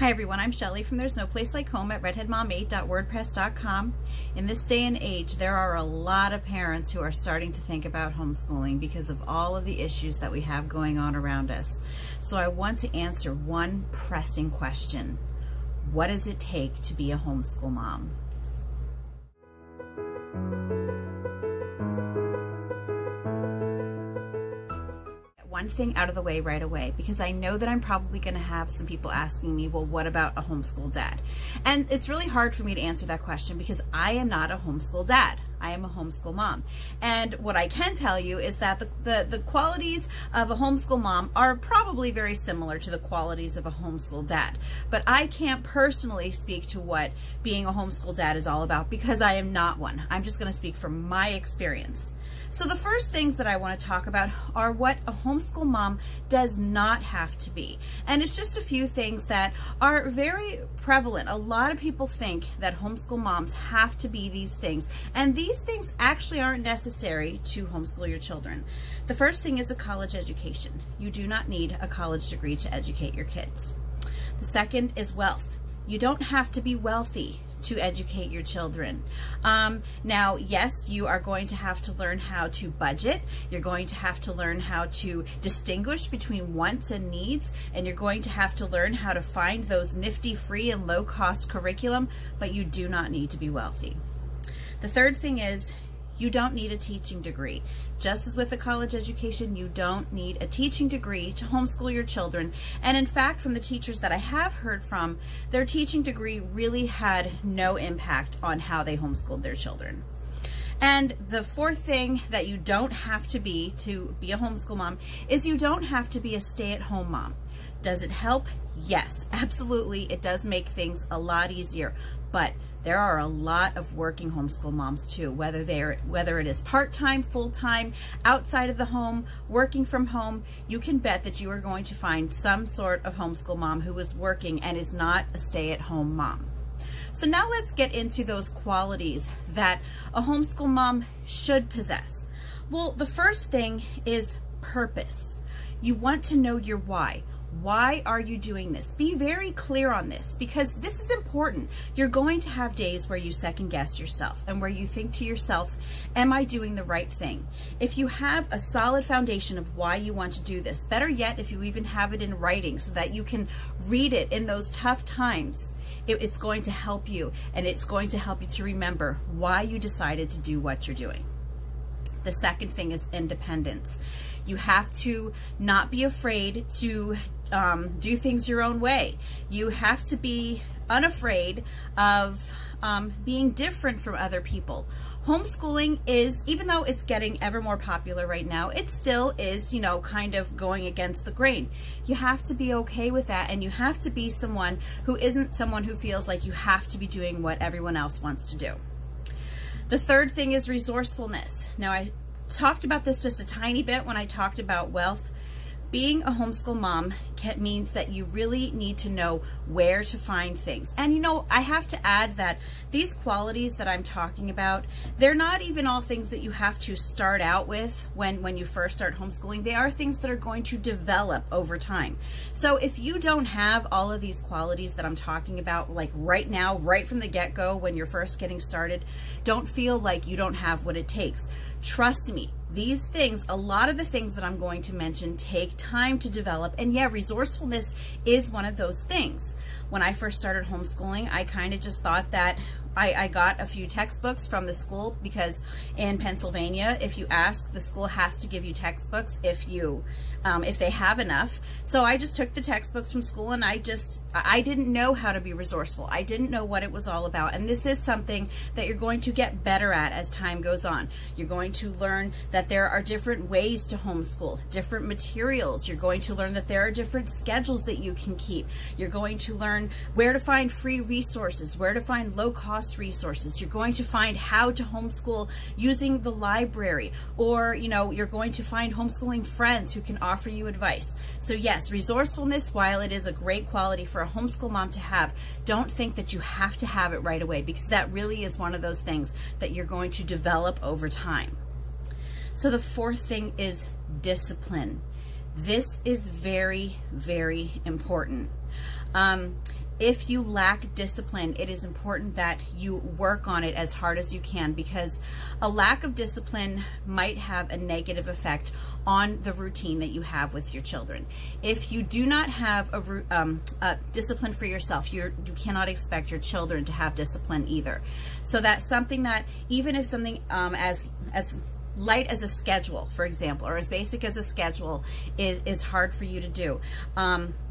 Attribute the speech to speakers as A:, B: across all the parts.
A: Hi everyone, I'm Shelly from There's No Place Like Home at redheadmom8.wordpress.com. In this day and age, there are a lot of parents who are starting to think about homeschooling because of all of the issues that we have going on around us. So I want to answer one pressing question. What does it take to be a homeschool mom? One thing out of the way right away, because I know that I'm probably going to have some people asking me, well, what about a homeschool dad? And it's really hard for me to answer that question because I am not a homeschool dad. I am a homeschool mom. And what I can tell you is that the qualities of a homeschool mom are probably very similar to the qualities of a homeschool dad. But I can't personally speak to what being a homeschool dad is all about because I am not one. I'm just going to speak from my experience. So the first things that I want to talk about are what a homeschool mom does not have to be. And it's just a few things that are very prevalent. A lot of people think that homeschool moms have to be these things, and these things actually aren't necessary to homeschool your children. The first thing is a college education. You do not need a college degree to educate your kids. The second is wealth. You don't have to be wealthy to educate your children. Now, yes, you are going to have to learn how to budget. You're going to have to learn how to distinguish between wants and needs, and you're going to have to learn how to find those nifty, free, and low-cost curriculum, but you do not need to be wealthy. The third thing is you don't need a teaching degree. Just as with a college education, you don't need a teaching degree to homeschool your children. And in fact, from the teachers that I have heard from, their teaching degree really had no impact on how they homeschooled their children. And the fourth thing that you don't have to be a homeschool mom is you don't have to be a stay-at-home mom. Does it help? Yes, absolutely. It does make things a lot easier, but there are a lot of working homeschool moms too, whether it is part-time, full-time, outside of the home, working from home. You can bet that you are going to find some sort of homeschool mom who is working and is not a stay-at-home mom. So now let's get into those qualities that a homeschool mom should possess. Well, the first thing is purpose. You want to know your why. Why are you doing this? Be very clear on this because this is important. You're going to have days where you second guess yourself and where you think to yourself, am I doing the right thing? If you have a solid foundation of why you want to do this, better yet, if you even have it in writing so that you can read it in those tough times, it's going to help you, and it's going to help you to remember why you decided to do what you're doing. The second thing is independence. You have to not be afraid to do things your own way. You have to be unafraid of being different from other people. Homeschooling is, even though it's getting ever more popular right now, it still is, you know, kind of going against the grain. You have to be okay with that, and you have to be someone who isn't someone who feels like you have to be doing what everyone else wants to do. The third thing is resourcefulness. Now, I talked about this just a tiny bit when I talked about wealth. Being a homeschool mom means that you really need to know where to find things. And you know, I have to add that these qualities that I'm talking about, they're not even all things that you have to start out with when you first start homeschooling. They are things that are going to develop over time. So if you don't have all of these qualities that I'm talking about, like right now, right from the get-go when you're first getting started, don't feel like you don't have what it takes. Trust me, these things, a lot of the things that I'm going to mention take time to develop. And yeah, resourcefulness is one of those things. When I first started homeschooling, I kind of just thought that I got a few textbooks from the school because in Pennsylvania, if you ask, the school has to give you textbooks if they have enough. So I just took the textbooks from school, and I didn't know how to be resourceful. I didn't know what it was all about. And this is something that you're going to get better at as time goes on. You're going to learn that there are different ways to homeschool, different materials. You're going to learn that there are different schedules that you can keep. You're going to learn where to find free resources, where to find low-cost resources. You're going to find how to homeschool using the library, or you know, you're going to find homeschooling friends who can offer you advice. So yes, resourcefulness, while it is a great quality for a homeschool mom to have, don't think that you have to have it right away, because that really is one of those things that you're going to develop over time. So the fourth thing is discipline. This is very, very important. if you lack discipline, it is important that you work on it as hard as you can, because a lack of discipline might have a negative effect on the routine that you have with your children. If you do not have a discipline for yourself, you cannot expect your children to have discipline either. So that's something that, even if something as light as a schedule, for example, or as basic as a schedule is hard for you to do,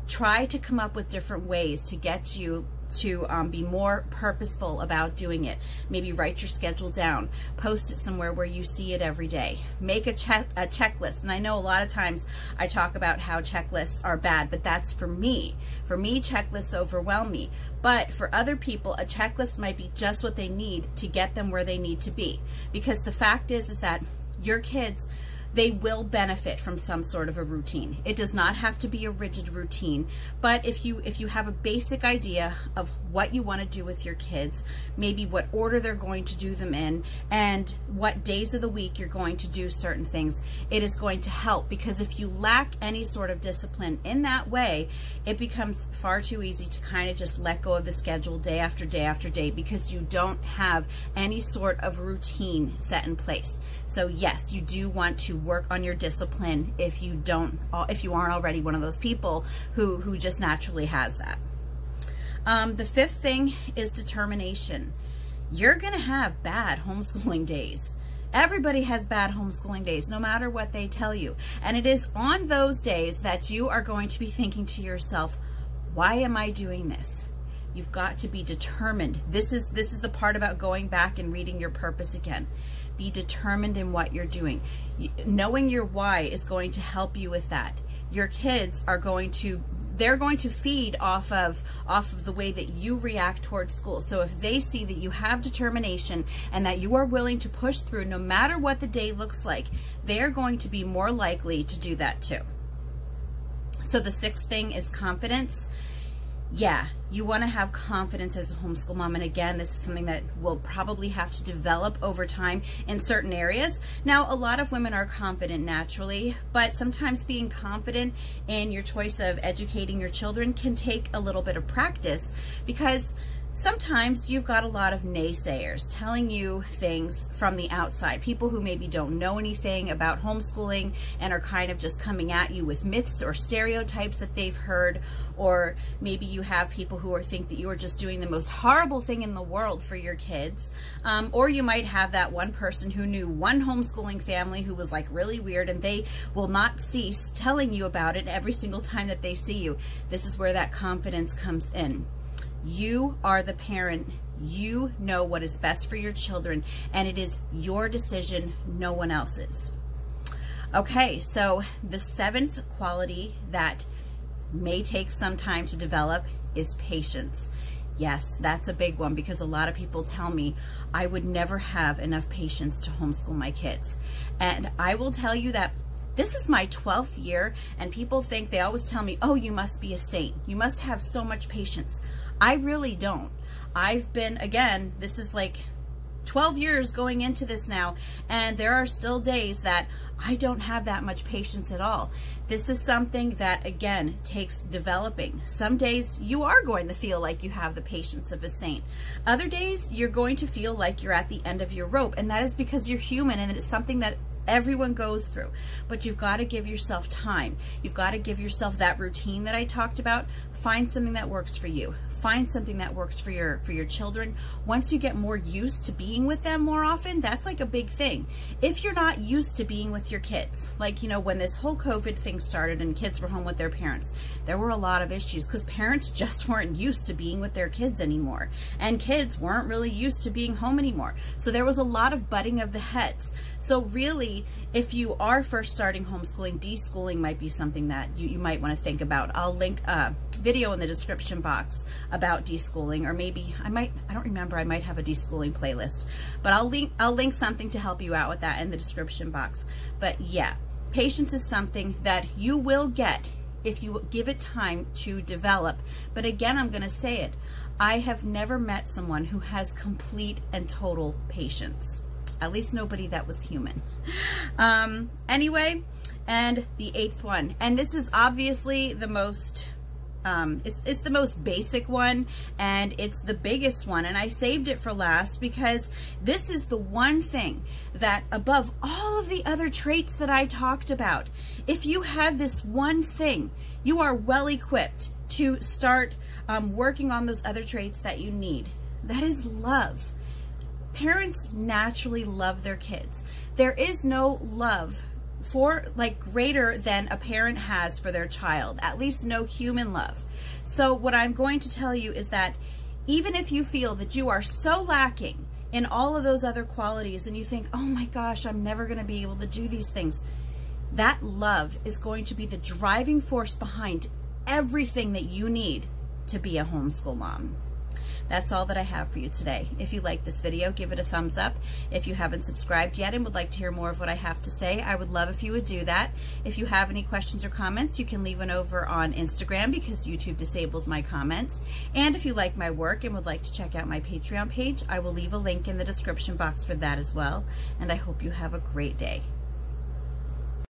A: try to come up with different ways to get you to be more purposeful about doing it. Maybe write your schedule down, post it somewhere where you see it every day. Make a checklist. And I know a lot of times I talk about how checklists are bad, but that's for me. For me, checklists overwhelm me. But for other people, a checklist might be just what they need to get them where they need to be. Because the fact is that your kids, they will benefit from some sort of a routine. It does not have to be a rigid routine, but if you have a basic idea of what you want to do with your kids, maybe what order they're going to do them in, and what days of the week you're going to do certain things, it is going to help. Because if you lack any sort of discipline in that way, it becomes far too easy to kind of just let go of the schedule day after day after day, because you don't have any sort of routine set in place. So yes, you do want to work on your discipline if you aren't already one of those people who just naturally has that. The fifth thing is determination. You're going to have bad homeschooling days. Everybody has bad homeschooling days, no matter what they tell you. And it is on those days that you are going to be thinking to yourself, why am I doing this? You've got to be determined. This is the part about going back and reading your purpose again. Be determined in what you're doing. Knowing your why is going to help you with that. Your kids are going to feed off of the way that you react towards school. So if they see that you have determination and that you are willing to push through no matter what the day looks like, they're going to be more likely to do that too. So the sixth thing is confidence. Yeah, you want to have confidence as a homeschool mom. And again, this is something that will probably have to develop over time in certain areas. Now, a lot of women are confident naturally, but sometimes being confident in your choice of educating your children can take a little bit of practice, because sometimes you've got a lot of naysayers telling you things from the outside, people who maybe don't know anything about homeschooling and are kind of just coming at you with myths or stereotypes that they've heard. Or maybe you have people who think that you are just doing the most horrible thing in the world for your kids. Or you might have that one person who knew one homeschooling family who was like really weird, and they will not cease telling you about it every single time that they see you. This is where that confidence comes in. You are the parent. You know what is best for your children, and it is your decision, no one else's. Okay, so the seventh quality that may take some time to develop is patience. Yes, that's a big one, because a lot of people tell me I would never have enough patience to homeschool my kids. And I will tell you that this is my 12th year, and people think, they always tell me, oh, you must be a saint. You must have so much patience. I really don't. I've been, again, this is like 12 years going into this now, and there are still days that I don't have that much patience at all. This is something that, again, takes developing. Some days you are going to feel like you have the patience of a saint. Other days you're going to feel like you're at the end of your rope, and that is because you're human, and it's something that everyone goes through. But you've got to give yourself time. You've got to give yourself that routine that I talked about. Find something that works for you. Find something that works for your children. Once you get more used to being with them more often, that's like a big thing. If you're not used to being with your kids, like, you know, when this whole COVID thing started and kids were home with their parents, there were a lot of issues because parents just weren't used to being with their kids anymore, and kids weren't really used to being home anymore. So there was a lot of butting of the heads. So really, if you are first starting homeschooling, deschooling might be something that you might want to think about. I'll link a video in the description box about deschooling, or maybe I don't remember, I might have a deschooling playlist, but I'll link something to help you out with that in the description box. But yeah, patience is something that you will get if you give it time to develop. But again, I'm going to say it, I have never met someone who has complete and total patience. At least nobody that was human. Anyway, and the eighth one, and this is obviously the most It's the most basic one, and it's the biggest one, and I saved it for last because this is the one thing that, above all of the other traits that I talked about, if you have this one thing, you are well equipped to start working on those other traits that you need. That is love. Parents naturally love their kids. There is no love greater than a parent has for their child, at least no human love. So what I'm going to tell you is that even if you feel that you are so lacking in all of those other qualities and you think, oh my gosh, I'm never going to be able to do these things, that love is going to be the driving force behind everything that you need to be a homeschool mom. That's all that I have for you today. If you like this video, give it a thumbs up. If you haven't subscribed yet and would like to hear more of what I have to say, I would love if you would do that. If you have any questions or comments, you can leave one over on Instagram because YouTube disables my comments. And if you like my work and would like to check out my Patreon page, I will leave a link in the description box for that as well. And I hope you have a great day.